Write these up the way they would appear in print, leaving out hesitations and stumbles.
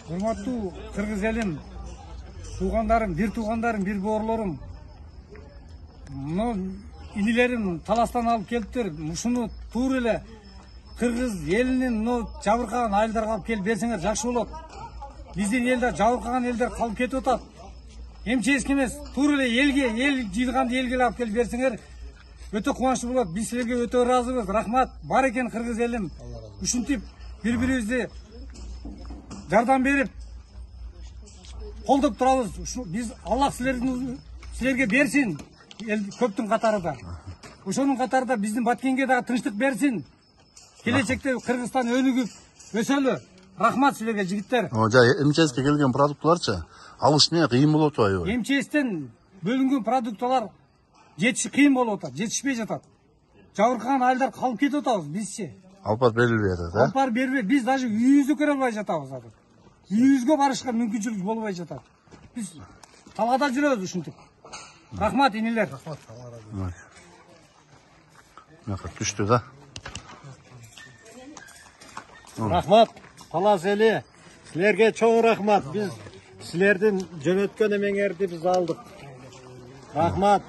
Урматтуу кыргыз элим, туугандарым, бир боорлорум, инилерим таластан алып келиптир. Ушуну туура эле кыргыз элинин жабыркаган айылдарга алып келип берсеңер жакшы болот. Биздин элде жабыркаган элдер калып кетип атат. Эмчески эмес, туура эле эл жыйылганды элге алып келип берсеңер өтө кубанычтуу болот. Биз силерге өтө ыраазыбыз. Рахмат. Бар экен кыргыз элим. Ушинтип бири-бирибизди жардам берип колдоп турабыз. Биз Аллах силерге берсин. Эл көптүн катарында. Ошонун катарында биздин Баткенге дагы тынчтык берсин. Келечекте Кыргызстан өнүгүп өсөлү. Рахмат силерге жигиттер. МЧСке келген продукталарчы алыш эмне кыйын болуп атпайбы? МЧСтен бөлүнгөн продукталар жетиши кыйын болуп атат, жетишпей жатат. Жабыркаган айылдар калып кетип атабыз бизчи. Алып барып берилбей атат, Алып барып берилбей, биз даже үйүбүздү көрө албай жатабыз азыр. Үйүбүзгө барышка мүмкүнчүлүк болбой жатат. Биз талгада жүрөбүз ушинтип. Рахмат инилер. Рахмат. Түштү да. Рахмат, Талас эли. Силерге чоң рахмат. Биз силердин жөнөткөн эмеңерди биз алдык. Рахмат.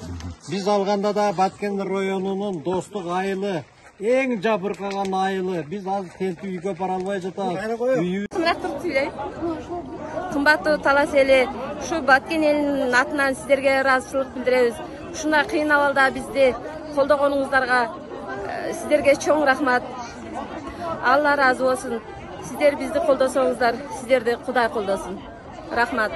Биз алганда да Баткен районунун Достук айылы эң жабыркаган айылы. Биз азыр келип үйгө бара албай жатабыз. Кымбаттуу Талас эли, ушу Баткен элинин атынан сиздерге ыраазычылык билдиребиз. Ушундай кыйын абалда бизди колдогонуңуздарга сиздерге чоң рахмат. Алла ыраазы болсун. Сиздер бизди колдосоңуздар, сиздерди Кудай колдосун. Рахмат.